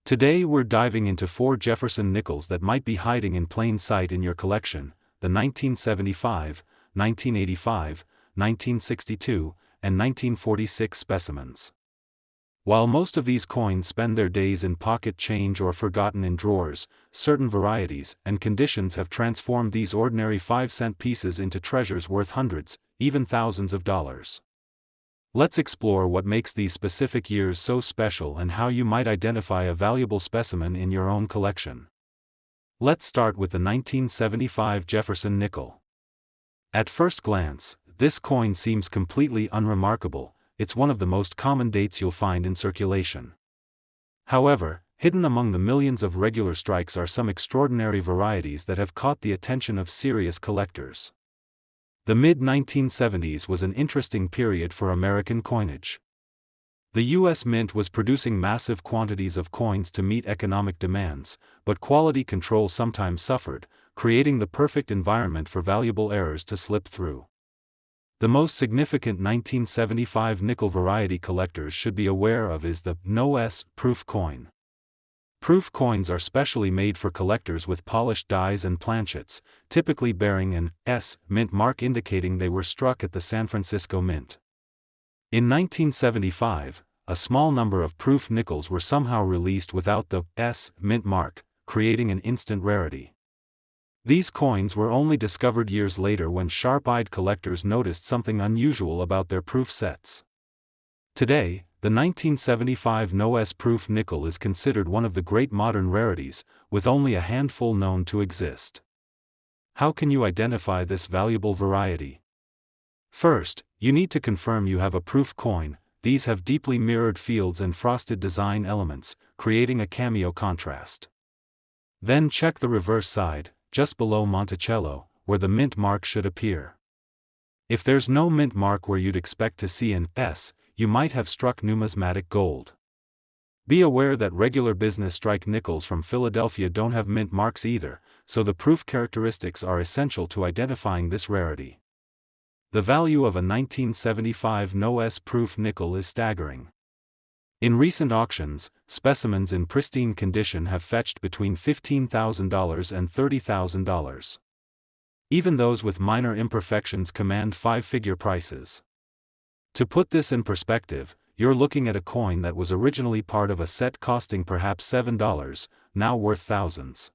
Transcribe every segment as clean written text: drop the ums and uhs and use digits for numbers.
Today we're diving into 4 Jefferson nickels that might be hiding in plain sight in your collection: the 1975, 1985, 1962, and 1946 specimens. While most of these coins spend their days in pocket change or forgotten in drawers, certain varieties and conditions have transformed these ordinary 5-cent pieces into treasures worth hundreds, even thousands of dollars. Let's explore what makes these specific years so special and how you might identify a valuable specimen in your own collection. Let's start with the 1975 Jefferson nickel. At first glance, this coin seems completely unremarkable. It's one of the most common dates you'll find in circulation. However, hidden among the millions of regular strikes are some extraordinary varieties that have caught the attention of serious collectors. The mid-1970s was an interesting period for American coinage. The U.S. Mint was producing massive quantities of coins to meet economic demands, but quality control sometimes suffered, creating the perfect environment for valuable errors to slip through. The most significant 1975 nickel variety collectors should be aware of is the no-S proof coin. Proof coins are specially made for collectors with polished dies and planchets, typically bearing an S mint mark indicating they were struck at the San Francisco Mint. In 1975, a small number of proof nickels were somehow released without the S mint mark, creating an instant rarity. These coins were only discovered years later when sharp-eyed collectors noticed something unusual about their proof sets. Today, the 1975 no-S proof nickel is considered one of the great modern rarities, with only a handful known to exist. How can you identify this valuable variety? First, you need to confirm you have a proof coin. These have deeply mirrored fields and frosted design elements, creating a cameo contrast. Then check the reverse side, just below Monticello, where the mint mark should appear. If there's no mint mark where you'd expect to see an S, you might have struck numismatic gold. Be aware that regular business strike nickels from Philadelphia don't have mint marks either, so the proof characteristics are essential to identifying this rarity. The value of a 1975 no-S proof nickel is staggering. In recent auctions, specimens in pristine condition have fetched between $15,000 and $30,000. Even those with minor imperfections command 5-figure prices. To put this in perspective, you're looking at a coin that was originally part of a set costing perhaps $7, now worth thousands.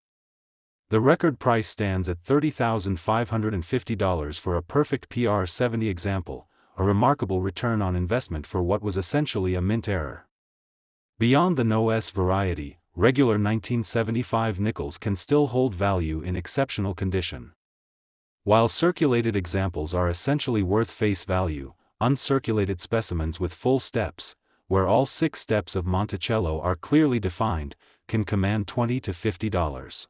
The record price stands at $30,550 for a perfect PR70 example, a remarkable return on investment for what was essentially a mint error. Beyond the no-S variety, regular 1975 nickels can still hold value in exceptional condition. While circulated examples are essentially worth face value, uncirculated specimens with full steps, where all 6 steps of Monticello are clearly defined, can command $20 to $50.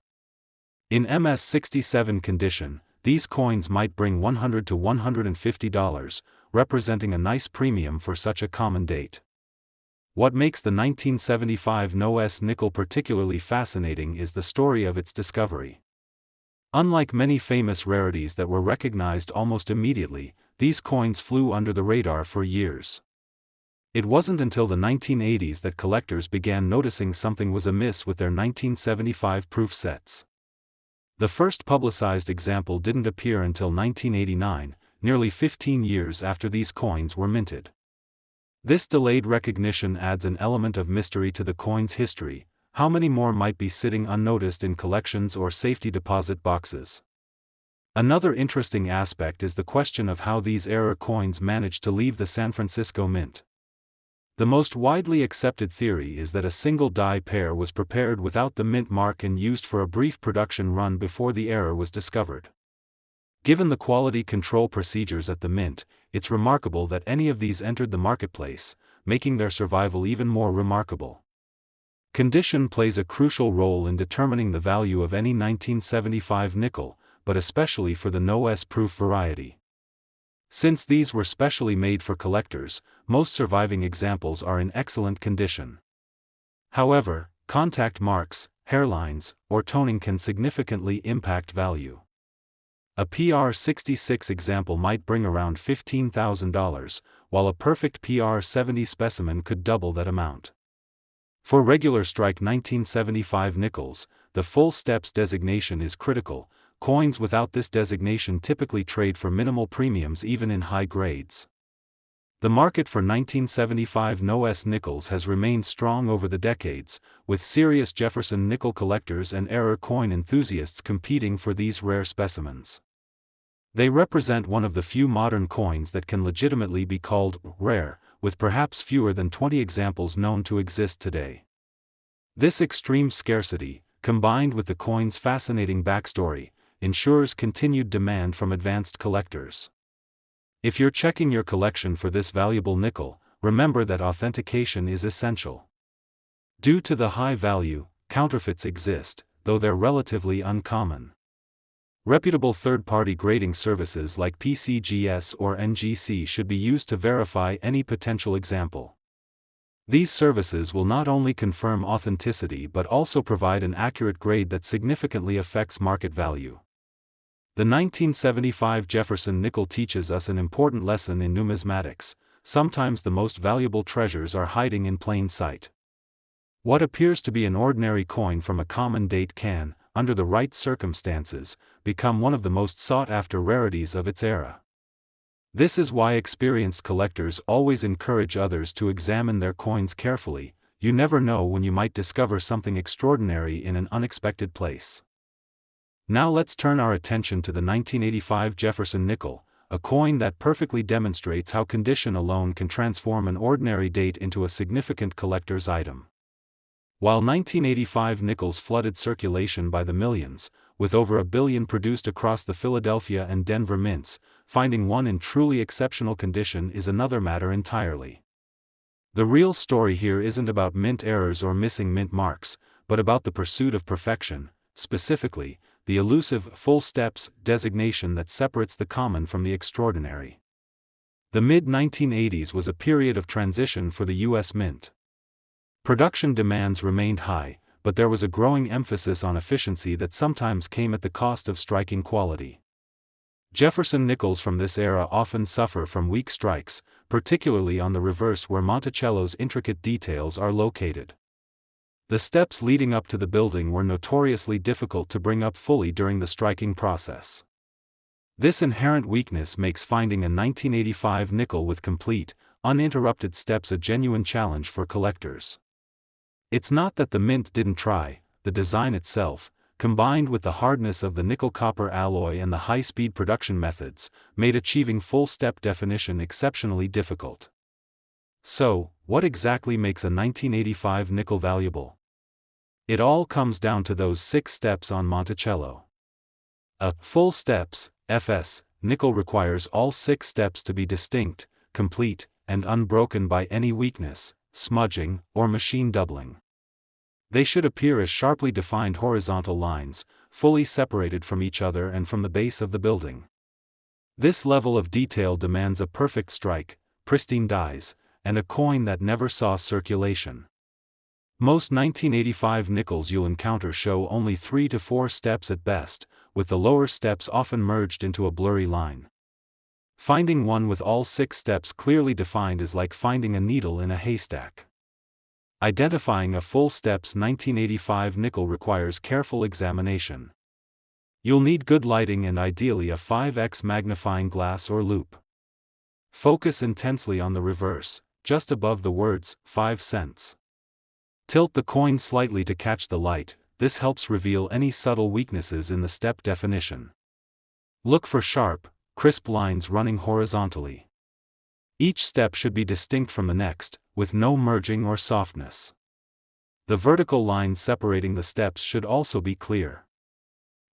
In MS67 condition, these coins might bring $100 to $150, representing a nice premium for such a common date. What makes the 1975 no-S nickel particularly fascinating is the story of its discovery. Unlike many famous rarities that were recognized almost immediately, these coins flew under the radar for years. It wasn't until the 1980s that collectors began noticing something was amiss with their 1975 proof sets. The first publicized example didn't appear until 1989, nearly 15 years after these coins were minted. This delayed recognition adds an element of mystery to the coin's history. How many more might be sitting unnoticed in collections or safety deposit boxes? Another interesting aspect is the question of how these error coins managed to leave the San Francisco Mint. The most widely accepted theory is that a single die pair was prepared without the mint mark and used for a brief production run before the error was discovered. Given the quality control procedures at the Mint, it's remarkable that any of these entered the marketplace, making their survival even more remarkable. Condition plays a crucial role in determining the value of any 1975 nickel, but especially for the no-S proof variety. Since these were specially made for collectors, most surviving examples are in excellent condition. However, contact marks, hairlines, or toning can significantly impact value. A PR66 example might bring around $15,000, while a perfect PR70 specimen could double that amount. For regular strike 1975 nickels, the full steps designation is critical. Coins without this designation typically trade for minimal premiums even in high grades. The market for 1975 no-S nickels has remained strong over the decades, with serious Jefferson nickel collectors and error coin enthusiasts competing for these rare specimens. They represent one of the few modern coins that can legitimately be called rare, with perhaps fewer than 20 examples known to exist today. This extreme scarcity, combined with the coin's fascinating backstory, ensures continued demand from advanced collectors. If you're checking your collection for this valuable nickel, remember that authentication is essential. Due to the high value, counterfeits exist, though they're relatively uncommon. Reputable third-party grading services like PCGS or NGC should be used to verify any potential example. These services will not only confirm authenticity but also provide an accurate grade that significantly affects market value. The 1975 Jefferson nickel teaches us an important lesson in numismatics: sometimes the most valuable treasures are hiding in plain sight. What appears to be an ordinary coin from a common date can, under the right circumstances, become one of the most sought-after rarities of its era. This is why experienced collectors always encourage others to examine their coins carefully. You never know when you might discover something extraordinary in an unexpected place. Now let's turn our attention to the 1985 Jefferson nickel, a coin that perfectly demonstrates how condition alone can transform an ordinary date into a significant collector's item. While 1985 nickels flooded circulation by the millions, with over 1 billion produced across the Philadelphia and Denver mints, finding one in truly exceptional condition is another matter entirely. The real story here isn't about mint errors or missing mint marks, but about the pursuit of perfection, specifically, the elusive full steps designation that separates the common from the extraordinary. The mid-1980s was a period of transition for the U.S. Mint. Production demands remained high, but there was a growing emphasis on efficiency that sometimes came at the cost of striking quality. Jefferson nickels from this era often suffer from weak strikes, particularly on the reverse where Monticello's intricate details are located. The steps leading up to the building were notoriously difficult to bring up fully during the striking process. This inherent weakness makes finding a 1985 nickel with complete, uninterrupted steps a genuine challenge for collectors. It's not that the mint didn't try; the design itself, combined with the hardness of the nickel-copper alloy and the high-speed production methods, made achieving full-step definition exceptionally difficult. So, what exactly makes a 1985 nickel valuable? It all comes down to those 6 steps on Monticello. A full steps, FS, nickel requires all 6 steps to be distinct, complete, and unbroken by any weakness, smudging, or machine doubling. They should appear as sharply defined horizontal lines, fully separated from each other and from the base of the building. This level of detail demands a perfect strike, pristine dies, and a coin that never saw circulation. Most 1985 nickels you'll encounter show only 3 to 4 steps at best, with the lower steps often merged into a blurry line. Finding one with all 6 steps clearly defined is like finding a needle in a haystack. Identifying a full steps 1985 nickel requires careful examination. You'll need good lighting and ideally a 5x magnifying glass or loupe. Focus intensely on the reverse, just above the words, 5 cents. Tilt the coin slightly to catch the light. This helps reveal any subtle weaknesses in the step definition. Look for sharp, crisp lines running horizontally. Each step should be distinct from the next, with no merging or softness. The vertical lines separating the steps should also be clear.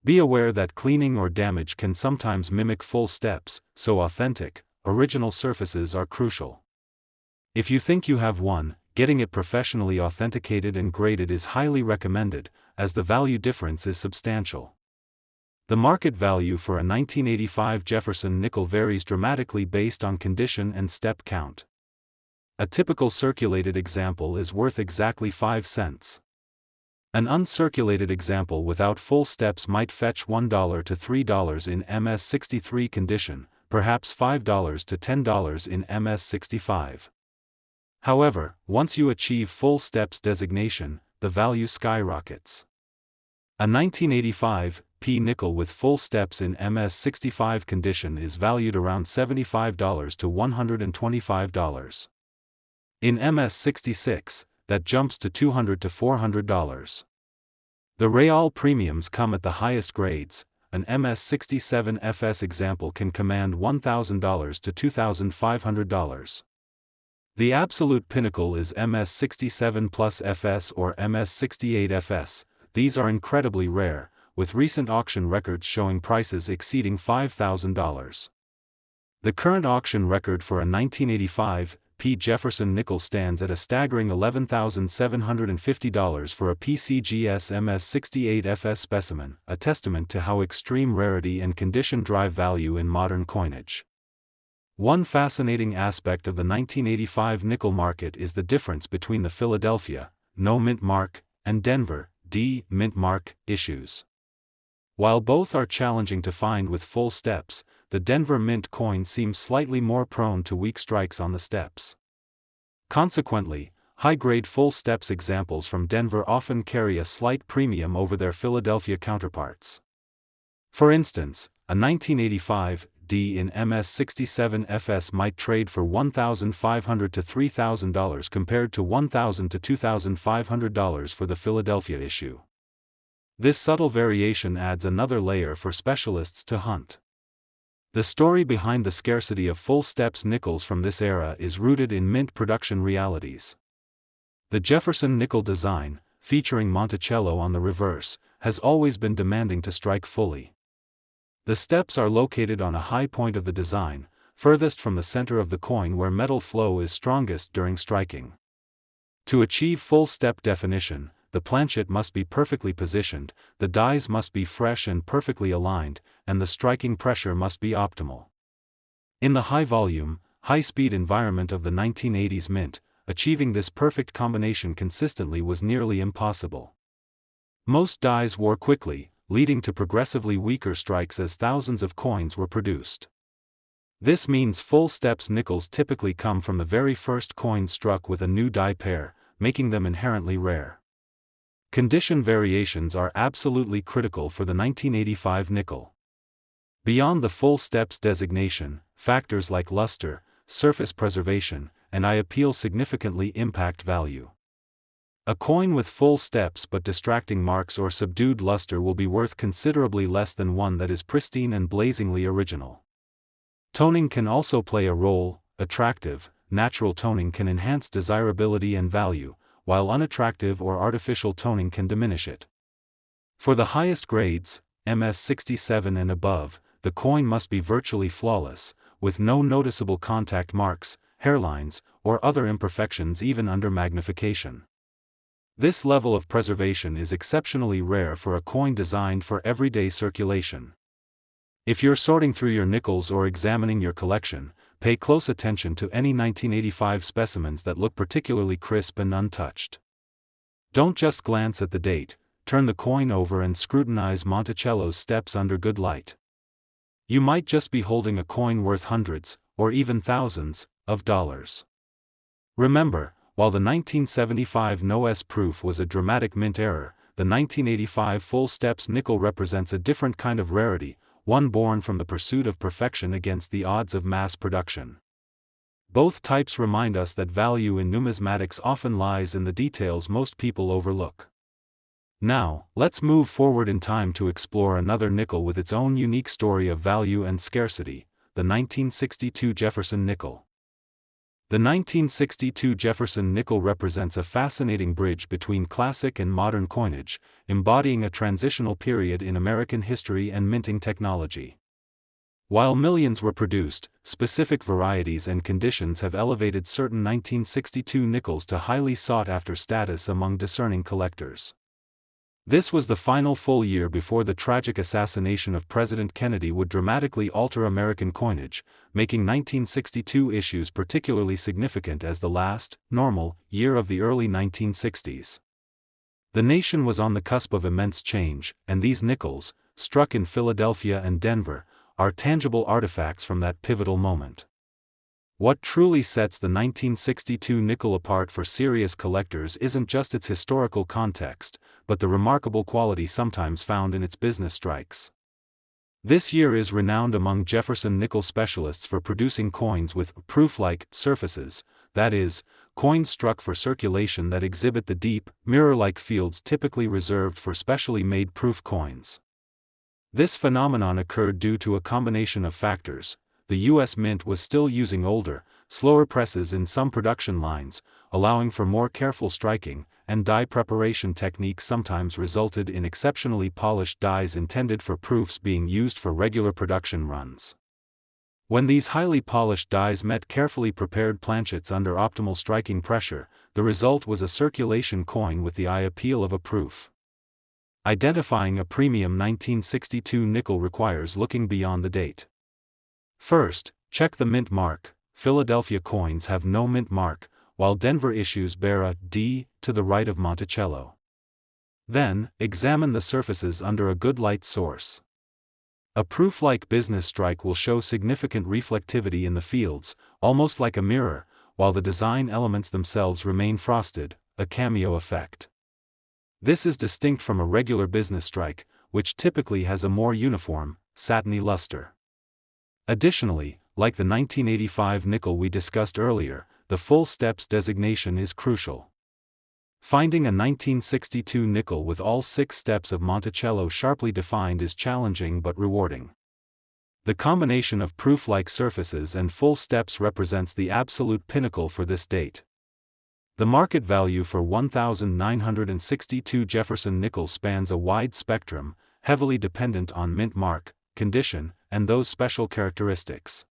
Be aware that cleaning or damage can sometimes mimic full steps, so authentic, original surfaces are crucial. If you think you have one, getting it professionally authenticated and graded is highly recommended, as the value difference is substantial. The market value for a 1985 Jefferson nickel varies dramatically based on condition and step count. A typical circulated example is worth exactly 5 cents. An uncirculated example without full steps might fetch $1 to $3 in MS63 condition, perhaps $5 to $10 in MS65. However, once you achieve full steps designation, the value skyrockets. A 1985 P nickel with full steps in MS65 condition is valued around $75 to $125. In MS66, that jumps to $200 to $400. The real premiums come at the highest grades. An MS67 FS example can command $1,000 to $2,500. The absolute pinnacle is MS67 Plus FS or MS68 FS. These are incredibly rare, with recent auction records showing prices exceeding $5,000. The current auction record for a 1985 P Jefferson nickel stands at a staggering $11,750 for a PCGS MS68 FS specimen, a testament to how extreme rarity and condition drive value in modern coinage. One fascinating aspect of the 1985 nickel market is the difference between the Philadelphia, no mint mark, and Denver, D, mint mark, issues. While both are challenging to find with full steps, the Denver mint coin seems slightly more prone to weak strikes on the steps. Consequently, high-grade full steps examples from Denver often carry a slight premium over their Philadelphia counterparts. For instance, a 1985 D in MS67 FS might trade for $1,500 to $3,000 compared to $1,000 to $2,500 for the Philadelphia issue. This subtle variation adds another layer for specialists to hunt. The story behind the scarcity of full steps nickels from this era is rooted in mint production realities. The Jefferson nickel design, featuring Monticello on the reverse, has always been demanding to strike fully. The steps are located on a high point of the design, furthest from the center of the coin where metal flow is strongest during striking. To achieve full step definition, the planchet must be perfectly positioned, the dies must be fresh and perfectly aligned, and the striking pressure must be optimal. In the high-volume, high-speed environment of the 1980s mint, achieving this perfect combination consistently was nearly impossible. Most dies wore quickly, leading to progressively weaker strikes as thousands of coins were produced. This means full steps nickels typically come from the very first coin struck with a new die pair, making them inherently rare. Condition variations are absolutely critical for the 1985 nickel. Beyond the full steps designation, factors like luster, surface preservation, and eye appeal significantly impact value. A coin with full steps but distracting marks or subdued luster will be worth considerably less than one that is pristine and blazingly original. Toning can also play a role. Attractive, natural toning can enhance desirability and value, while unattractive or artificial toning can diminish it. For the highest grades, MS67 and above, the coin must be virtually flawless, with no noticeable contact marks, hairlines, or other imperfections even under magnification. This level of preservation is exceptionally rare for a coin designed for everyday circulation. If you're sorting through your nickels or examining your collection, pay close attention to any 1985 specimens that look particularly crisp and untouched. Don't just glance at the date, turn the coin over and scrutinize Monticello's steps under good light. You might just be holding a coin worth hundreds, or even thousands, of dollars. Remember, while the 1975 no-S proof was a dramatic mint error, the 1985 full steps nickel represents a different kind of rarity, one born from the pursuit of perfection against the odds of mass production. Both types remind us that value in numismatics often lies in the details most people overlook. Now, let's move forward in time to explore another nickel with its own unique story of value and scarcity, the 1962 Jefferson nickel. The 1962 Jefferson nickel represents a fascinating bridge between classic and modern coinage, embodying a transitional period in American history and minting technology. While millions were produced, specific varieties and conditions have elevated certain 1962 nickels to highly sought-after status among discerning collectors. This was the final full year before the tragic assassination of President Kennedy would dramatically alter American coinage, making 1962 issues particularly significant as the last, normal, year of the early 1960s. The nation was on the cusp of immense change, and these nickels, struck in Philadelphia and Denver, are tangible artifacts from that pivotal moment. What truly sets the 1962 nickel apart for serious collectors isn't just its historical context, but the remarkable quality sometimes found in its business strikes. This year is renowned among Jefferson nickel specialists for producing coins with proof-like surfaces, that is, coins struck for circulation that exhibit the deep, mirror-like fields typically reserved for specially made proof coins. This phenomenon occurred due to a combination of factors. The U.S. Mint was still using older, slower presses in some production lines, allowing for more careful striking, and die preparation techniques sometimes resulted in exceptionally polished dies intended for proofs being used for regular production runs. When these highly polished dies met carefully prepared planchets under optimal striking pressure, the result was a circulation coin with the eye appeal of a proof. Identifying a premium 1962 nickel requires looking beyond the date. First, check the mint mark. Philadelphia coins have no mint mark, while Denver issues bear a D to the right of Monticello. Then, examine the surfaces under a good light source. A proof-like business strike will show significant reflectivity in the fields, almost like a mirror, while the design elements themselves remain frosted, a cameo effect. This is distinct from a regular business strike, which typically has a more uniform, satiny luster. Additionally, like the 1985 nickel we discussed earlier, the full steps designation is crucial. Finding a 1962 nickel with all 6 steps of Monticello sharply defined is challenging but rewarding. The combination of proof-like surfaces and full steps represents the absolute pinnacle for this date. The market value for 1,962 Jefferson nickel spans a wide spectrum, heavily dependent on mint mark, condition, and those special characteristics.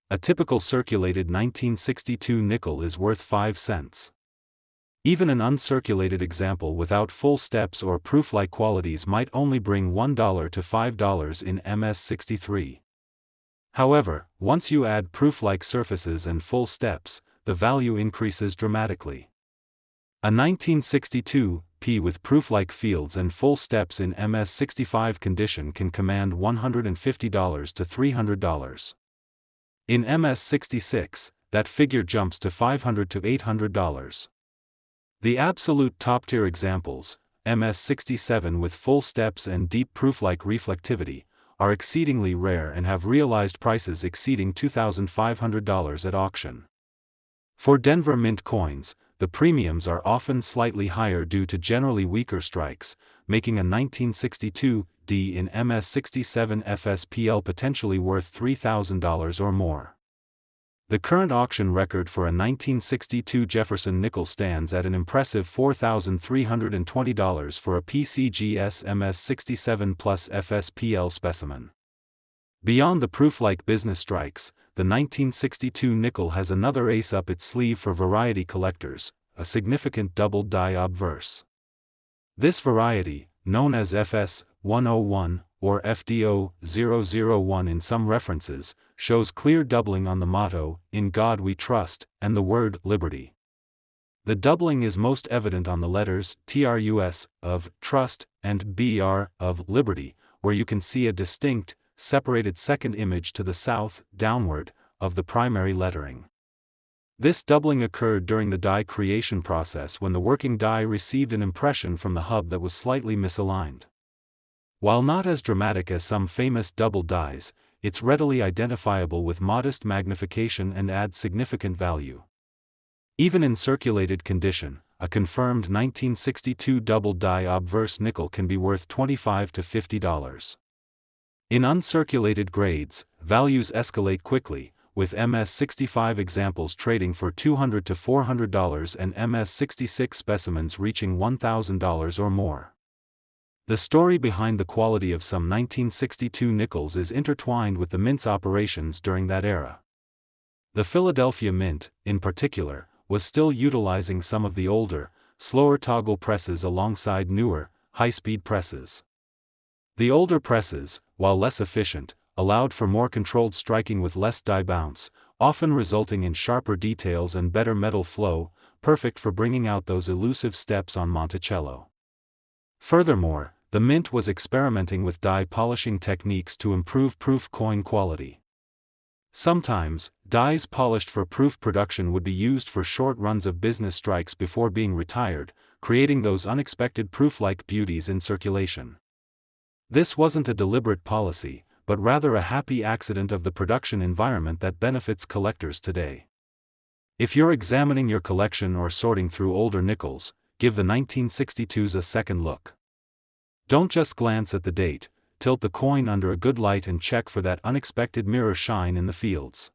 A typical circulated 1962 nickel is worth 5 cents. Even an uncirculated example without full steps or proof-like qualities might only bring $1 to $5 in MS63. However, once you add proof-like surfaces and full steps, the value increases dramatically. A 1962 P with proof-like fields and full steps in MS65 condition can command $150 to $300. In MS66, that figure jumps to $500 to $800. The absolute top-tier examples, MS67 with full steps and deep proof-like reflectivity, are exceedingly rare and have realized prices exceeding $2,500 at auction. For Denver Mint coins, the premiums are often slightly higher due to generally weaker strikes, making a 1962 D in MS67 FSPL potentially worth $3,000 or more. The current auction record for a 1962 Jefferson nickel stands at an impressive $4,320 for a PCGS MS67 plus FSPL specimen. Beyond the proof-like business strikes, the 1962 nickel has another ace up its sleeve for variety collectors, a significant double die obverse. This variety, known as FS 101 or FDO 001 in some references, shows clear doubling on the motto, "In God We Trust," and the word "Liberty." The doubling is most evident on the letters TRUS of trust and BR of liberty, where you can see a distinct, separated second image to the south, downward, of the primary lettering. This doubling occurred during the die creation process when the working die received an impression from the hub that was slightly misaligned. While not as dramatic as some famous double dies, it's readily identifiable with modest magnification and adds significant value. Even in circulated condition, a confirmed 1962 double die obverse nickel can be worth $25 to $50. In uncirculated grades, values escalate quickly, with MS65 examples trading for $200 to $400 and MS66 specimens reaching $1,000 or more. The story behind the quality of some 1962 nickels is intertwined with the mint's operations during that era. The Philadelphia Mint, in particular, was still utilizing some of the older, slower toggle presses alongside newer, high-speed presses. The older presses, while less efficient, allowed for more controlled striking with less die bounce, often resulting in sharper details and better metal flow, perfect for bringing out those elusive steps on Monticello. Furthermore, the Mint was experimenting with die polishing techniques to improve proof coin quality. Sometimes, dies polished for proof production would be used for short runs of business strikes before being retired, creating those unexpected proof-like beauties in circulation. This wasn't a deliberate policy, but rather a happy accident of the production environment that benefits collectors today. If you're examining your collection or sorting through older nickels, give the 1962s a second look. Don't just glance at the date, tilt the coin under a good light and check for that unexpected mirror shine in the fields.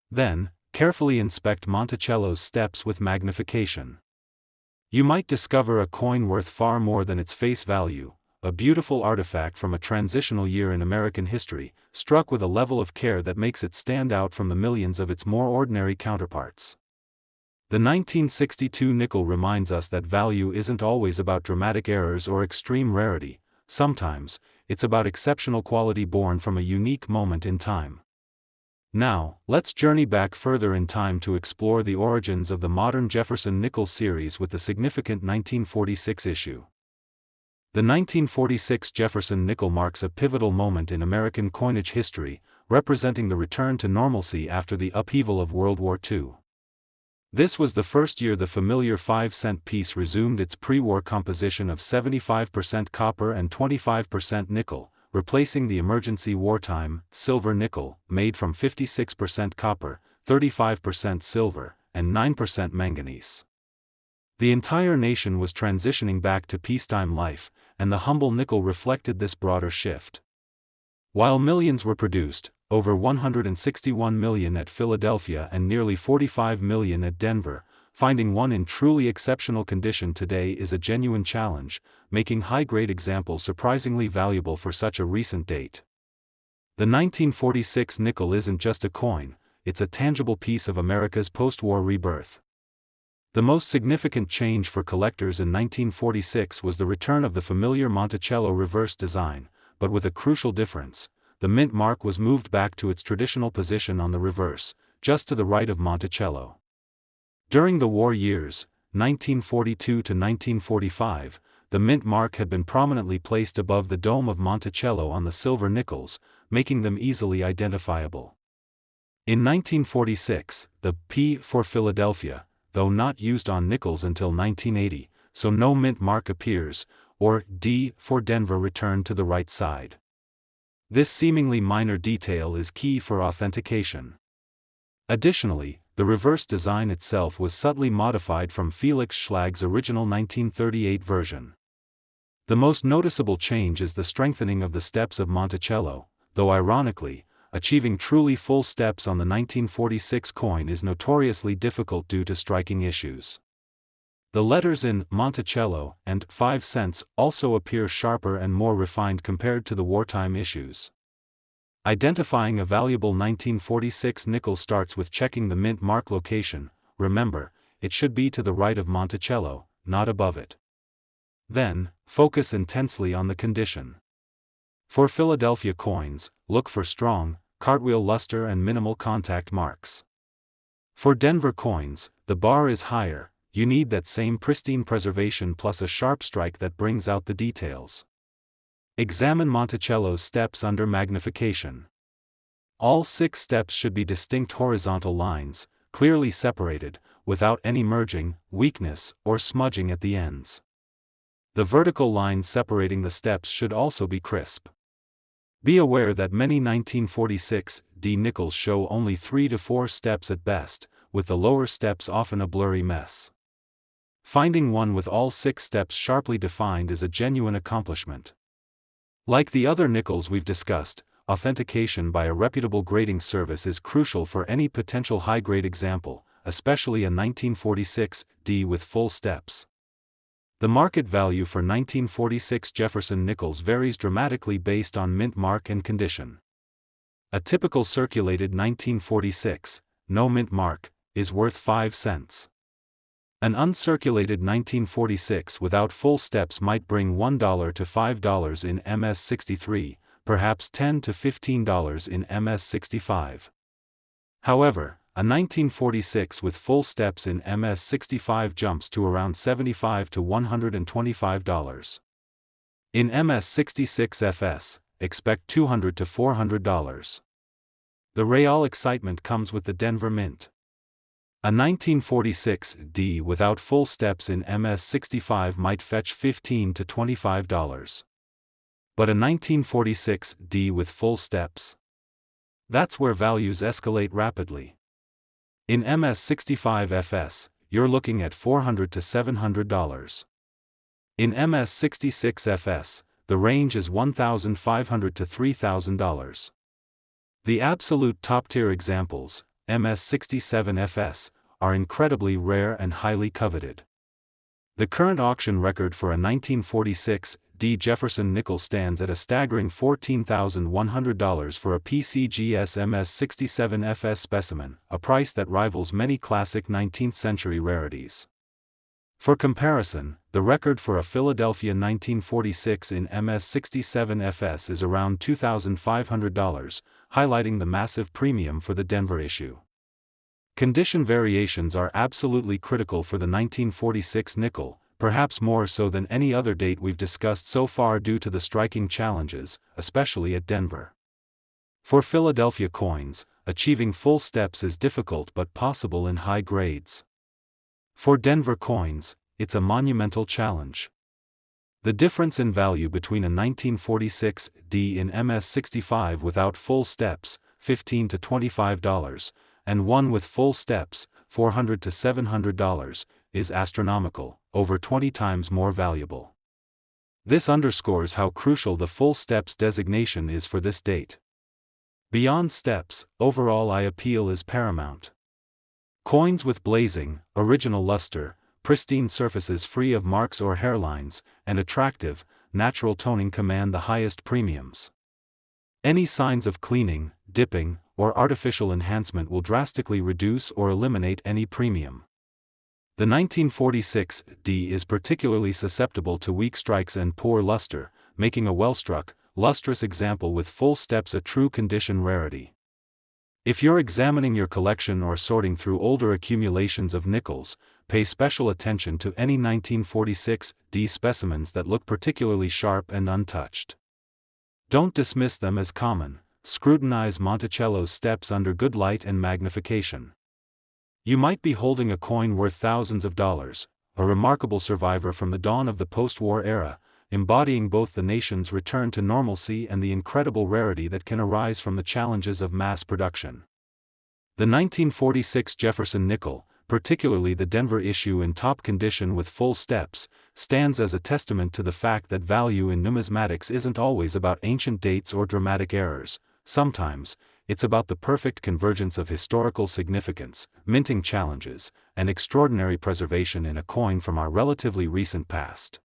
Then, carefully inspect Monticello's steps with magnification. You might discover a coin worth far more than its face value, a beautiful artifact from a transitional year in American history, struck with a level of care that makes it stand out from the millions of its more ordinary counterparts. The 1962 nickel reminds us that value isn't always about dramatic errors or extreme rarity. Sometimes, it's about exceptional quality born from a unique moment in time. Now, let's journey back further in time to explore the origins of the modern Jefferson nickel series with the significant 1946 issue. The 1946 Jefferson nickel marks a pivotal moment in American coinage history, representing the return to normalcy after the upheaval of World War II. This was the first year the familiar 5-cent piece resumed its pre-war composition of 75% copper and 25% nickel, replacing the emergency wartime silver nickel, made from 56% copper, 35% silver, and 9% manganese. The entire nation was transitioning back to peacetime life, and the humble nickel reflected this broader shift. While millions were produced, over 161 million at Philadelphia and nearly 45 million at Denver, finding one in truly exceptional condition today is a genuine challenge, making high-grade examples surprisingly valuable for such a recent date. The 1946 nickel isn't just a coin, it's a tangible piece of America's post-war rebirth. The most significant change for collectors in 1946 was the return of the familiar Monticello reverse design, but with a crucial difference. The mint mark was moved back to its traditional position on the reverse, just to the right of Monticello. During the war years, 1942 to 1945, the mint mark had been prominently placed above the dome of Monticello on the silver nickels, making them easily identifiable. In 1946, the P for Philadelphia, though not used on nickels until 1980, so no mint mark appears, or D for Denver returned to the right side. This seemingly minor detail is key for authentication. Additionally, the reverse design itself was subtly modified from Felix Schlag's original 1938 version. The most noticeable change is the strengthening of the steps of Monticello, though ironically, achieving truly full steps on the 1946 coin is notoriously difficult due to striking issues. The letters in Monticello and 5 cents also appear sharper and more refined compared to the wartime issues. Identifying a valuable 1946 nickel starts with checking the mint mark location. Remember, it should be to the right of Monticello, not above it. Then, focus intensely on the condition. For Philadelphia coins, look for strong, cartwheel luster and minimal contact marks. For Denver coins, the bar is higher. You need that same pristine preservation plus a sharp strike that brings out the details. Examine Monticello's steps under magnification. All 6 steps should be distinct horizontal lines, clearly separated, without any merging, weakness, or smudging at the ends. The vertical lines separating the steps should also be crisp. Be aware that many 1946 D nickels show only 3 to 4 steps at best, with the lower steps often a blurry mess. Finding one with all 6 steps sharply defined is a genuine accomplishment. Like the other nickels we've discussed, authentication by a reputable grading service is crucial for any potential high-grade example, especially a 1946 D with full steps. The market value for 1946 Jefferson nickels varies dramatically based on mint mark and condition. A typical circulated 1946, no mint mark, is worth 5 cents. An uncirculated 1946 without full steps might bring $1 to $5 in MS-63, perhaps $10 to $15 in MS-65. However, a 1946 with full steps in MS-65 jumps to around $75 to $125. In MS-66 FS, expect $200 to $400. The real excitement comes with the Denver Mint. A 1946 D without full steps in MS-65 might fetch $15 to $25. But a 1946 D with full steps? That's where values escalate rapidly. In MS-65 FS, you're looking at $400 to $700. In MS-66 FS, the range is $1,500 to $3,000. The absolute top-tier examples, MS-67 FS, are incredibly rare and highly coveted. The current auction record for a 1946 D Jefferson nickel stands at a staggering $14,100 for a PCGS MS-67 FS specimen, a price that rivals many classic 19th-century rarities. For comparison, the record for a Philadelphia 1946 in MS-67 FS is around $2,500, highlighting the massive premium for the Denver issue. Condition variations are absolutely critical for the 1946 nickel, perhaps more so than any other date we've discussed so far due to the striking challenges, especially at Denver. For Philadelphia coins, achieving full steps is difficult but possible in high grades. For Denver coins, it's a monumental challenge. The difference in value between a 1946 D in MS-65 without full steps, $15 to $25, and one with full steps, $400 to $700, is astronomical, over 20 times more valuable. This underscores how crucial the full steps designation is for this date. Beyond steps, overall eye appeal is paramount. Coins with blazing, original luster, pristine surfaces free of marks or hairlines, and attractive, natural toning command the highest premiums. Any signs of cleaning, dipping, or artificial enhancement will drastically reduce or eliminate any premium. The 1946 D is particularly susceptible to weak strikes and poor luster, making a well-struck, lustrous example with full steps a true condition rarity. If you're examining your collection or sorting through older accumulations of nickels, pay special attention to any 1946 D specimens that look particularly sharp and untouched. Don't dismiss them as common. Scrutinize Monticello's steps under good light and magnification. You might be holding a coin worth thousands of dollars, a remarkable survivor from the dawn of the post-war era, embodying both the nation's return to normalcy and the incredible rarity that can arise from the challenges of mass production. The 1946 Jefferson nickel, particularly the Denver issue in top condition with full steps, stands as a testament to the fact that value in numismatics isn't always about ancient dates or dramatic errors. Sometimes, it's about the perfect convergence of historical significance, minting challenges, and extraordinary preservation in a coin from our relatively recent past.